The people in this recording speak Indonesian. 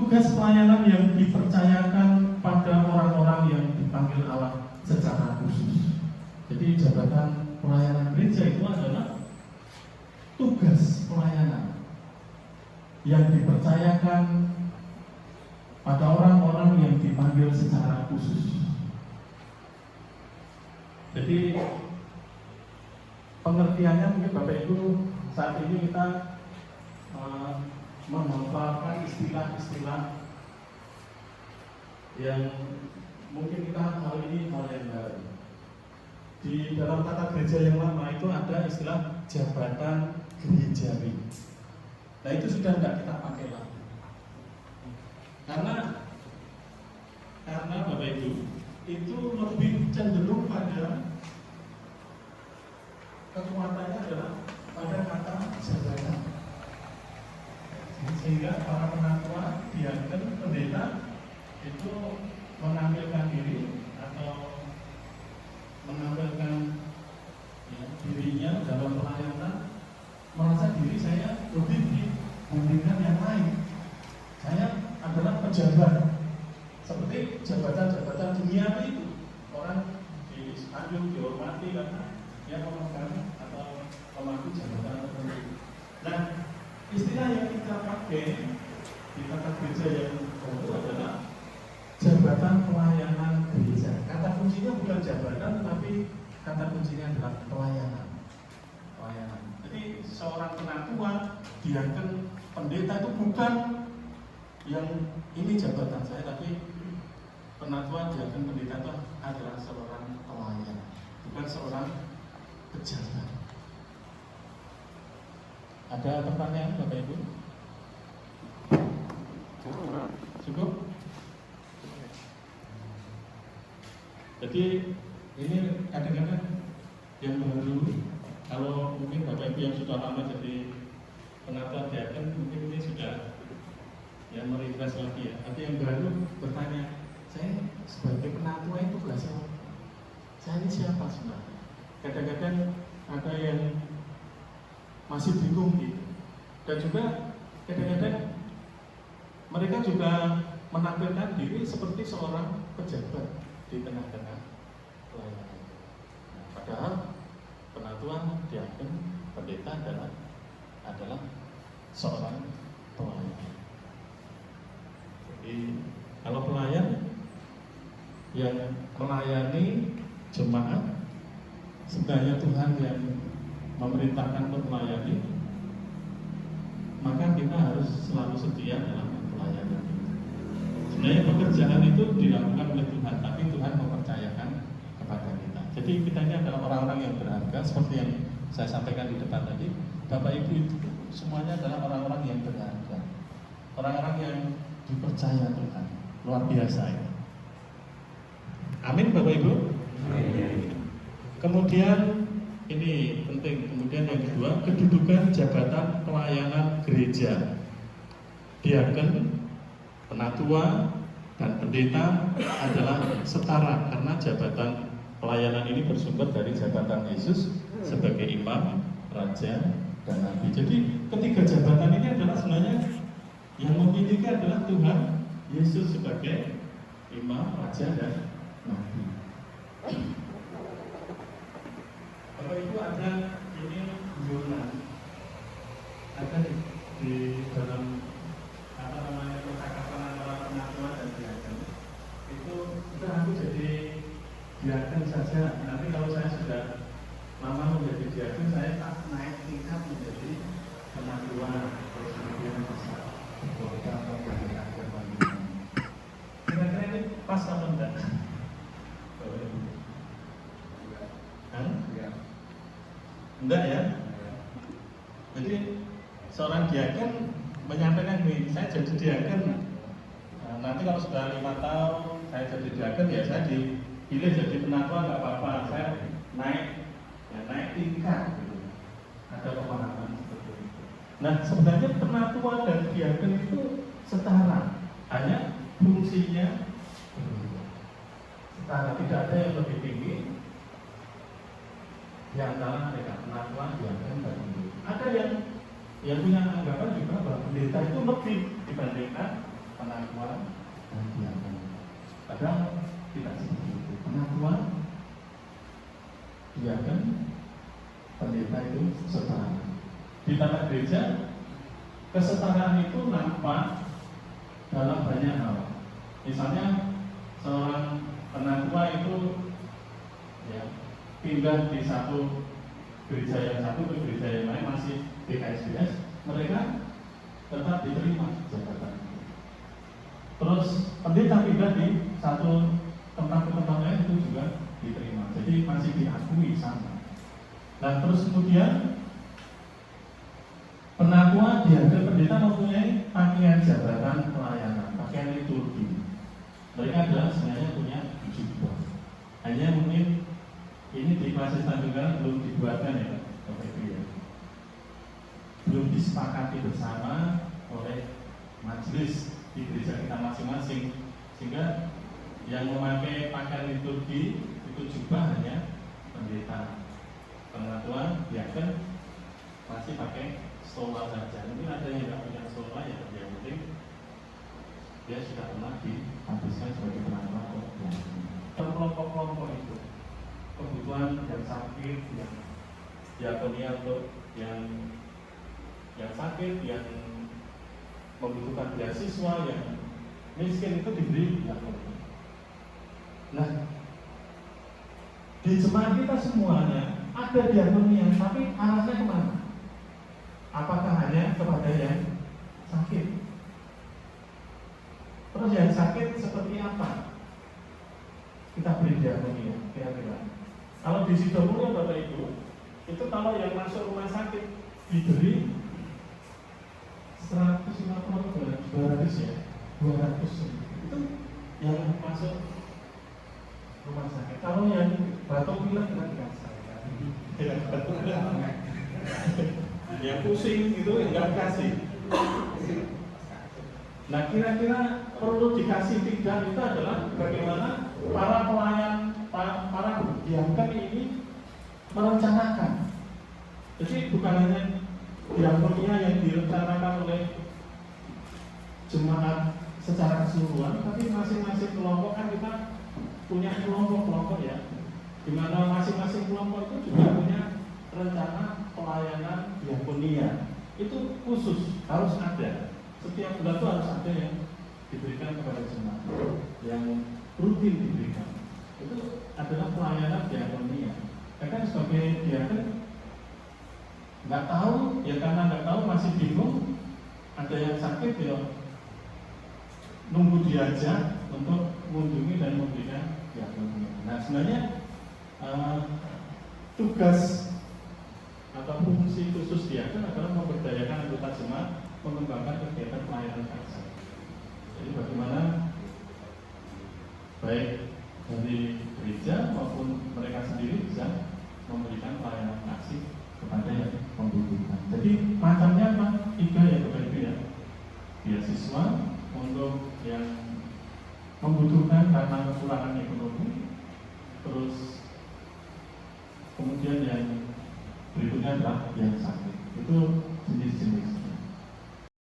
tugas pelayanan yang dipercayakan pada orang-orang yang dipanggil Allah secara khusus. Jadi jabatan pelayanan gereja itu adalah tugas pelayanan yang dipercayakan pada orang-orang yang dipanggil secara khusus. Jadi pengertiannya mungkin Bapak Ibu saat ini kita menghafalkan istilah-istilah yang mungkin kita hal ini hal yang baru. Di dalam tata gereja yang lama itu ada istilah jabatan gerejawi. Nah itu sudah tidak kita pakai lagi. Karena Bapak Ibu itu lebih cenderung pada kekuatannya adalah pada kata jabatan. Sehingga para penatua, diaken, pendeta itu menampilkan diri atau menampilkan dirinya dalam pelayanan, merasa diri saya lebih dibandingkan yang lain. Saya adalah pejabat, seperti jabatan-jabatan dunia itu orang disanjung, dihormati karena dia memegang atau memangku jabatan tertentu. Nah, istilah yang kita pakai di tata gereja yang baru adalah jabatan pelayanan gereja. Kata kuncinya bukan jabatan, tapi kata kuncinya adalah pelayanan. Jadi seorang penatua, diaken, pendeta itu bukan yang ini jabatan saya, tapi penatua, diaken, pendeta itu adalah seorang pelayan, bukan seorang pejabat. Ada pertanyaan Bapak Ibu? Cukup? Jadi ini kadang-kadang yang baru, kalau mungkin Bapak Ibu yang sudah lama jadi penatua diaken mungkin ini sudah yang merefresh lagi ya. Tapi yang baru bertanya, saya sebagai penatua itu berasa saya ini siapa sebenarnya? Kadang-kadang ada yang masih bingung gitu. Dan juga kadang-kadang mereka juga menampilkan diri seperti seorang pejabat di tengah-tengah pelayanan. Nah, padahal penatua, diaken, pendeta adalah seorang pelayan. Jadi kalau pelayan yang melayani jemaat, sebenarnya Tuhan yang memerintahkan untuk melayani, maka kita harus selalu setia dalam pelayanan itu. Sebenarnya pekerjaan itu dilakukan oleh Tuhan, tapi Tuhan mempercayakan kepada kita. Jadi kita ini adalah orang-orang yang berharga, seperti yang saya sampaikan di depan tadi. Bapak Ibu itu semuanya adalah orang-orang yang berharga, orang-orang yang dipercaya Tuhan. Luar biasa ini. Amin Bapak Ibu. Kemudian ini penting. Kemudian yang kedua, kedudukan jabatan pelayanan gereja. Diaken, penatua, dan pendeta adalah setara karena jabatan pelayanan ini bersumber dari jabatan Yesus sebagai imam, raja, dan nabi. Jadi ketiga jabatan ini adalah sebenarnya yang memiliki adalah Tuhan Yesus sebagai imam, raja, dan nabi. Bapak Ibu ada ini guyonan, ada di dalam percakapan antara penatua dan diaken. Itu udah aku jadi diaken saja. Nanti kalau saya sudah lama menjadi diaken, saya tak naik tingkat menjadi penatua, terus kemudian bisa berdoa atau beribadah lagi. Kira-kira ini pas atau enggak? Enggak ya? Jadi seorang diaken menyampaikan ini, saya jadi diaken. Nanti kalau sudah 5 tahun saya jadi diaken, ya saya dipilih jadi penatua nggak apa-apa, saya naik tingkat. Gitu. Ada pemahaman seperti itu. Nah sebenarnya penatua dan diaken itu setara, hanya fungsinya setara, tidak ada yang lebih tinggi di antara mereka, penatua, diaken, dan pendeta. Ada yang punya anggapan juga bahwa pendeta itu lebih dibandingkan penatua dan diakon. Padahal tidak seperti itu. Penatua, diakon, pendeta itu setara. Di tata gereja, kesetaraan itu nampak dalam banyak hal. Misalnya seorang penatua itu ya pindah di satu gereja yang satu ke gereja yang lain, masih DKSBS, mereka tetap diterima jabatan. Terus pendeta pindah di satu tempat ke tempat lain itu juga diterima. Jadi masih diakui sama. Nah terus kemudian penatua, diakon, pendeta mempunyai pakaian jabatan pelayanan, pakaian liturgi. Mereka adalah sebenarnya punya jubah. Hanya mungkin ini di kelas standar belum dibuatkan ya Bapak Ibu ya. Belum disepakati bersama oleh majelis di gereja kita masing-masing, sehingga yang memakai pakaian liturgi itu jubah hanya pendeta. Penatua, diakon masih pakai stola saja. Mungkin ada yang tidak punya stola ya, yang penting dia sudah pernah dihabiskan sebagai penatua atau diakon. Kelompok-kelompok itu kebutuhan yang sakit, yang diakonia untuk yang sakit, yang membutuhkan beasiswa, yang miskin itu diberi diakonia. Nah, di jemaat kita semuanya ada diakonia, tapi arahnya kemana? Apakah hanya kepada yang sakit? Terus yang sakit seperti apa kita beri diakonia kira-kira? Kalau di Sidomulyo Bapak Ibu, itu kalau yang masuk rumah sakit diberi 150 200 ya, 200 itu yang masuk rumah sakit. Kalau yang batuk pilek kita dikasih. Yang pusing itu enggak dikasih. Nah kira-kira perlu dikasih tidak itu adalah bagaimana para pelayan, para diakon ini merencanakan. Jadi bukan hanya diakonia yang direncanakan oleh jemaat secara keseluruhan, tapi masing-masing kelompok kan kita punya kelompok-kelompok ya, di mana masing-masing kelompok itu juga punya rencana pelayanan diakonia. Itu khusus harus ada. Setiap bulan itu harus ada yang diberikan kepada jemaat, yang rutin diberikan. Itu adalah pelayanan diakonia. Karena sebagai diakon nggak tahu, ya karena nggak tahu masih bingung. Ada yang sakit ya nunggu diajak untuk mengunjungi dan memberikan diakonia. Nah sebenarnya tugas atau fungsi khusus diakon adalah memberdayakan anggota jemaat mengembangkan kegiatan pelayanan kasih. Jadi bagaimana baik dari gereja maupun mereka sendiri bisa memberikan pelayanan kasih kepada yang membutuhkan. Jadi macamnya apa? 3 ya Bapak Ibu ya. Beasiswa untuk yang membutuhkan karena kekurangan ekonomi. Terus kemudian yang berikutnya adalah yang sakit. Itu jenis-jenis.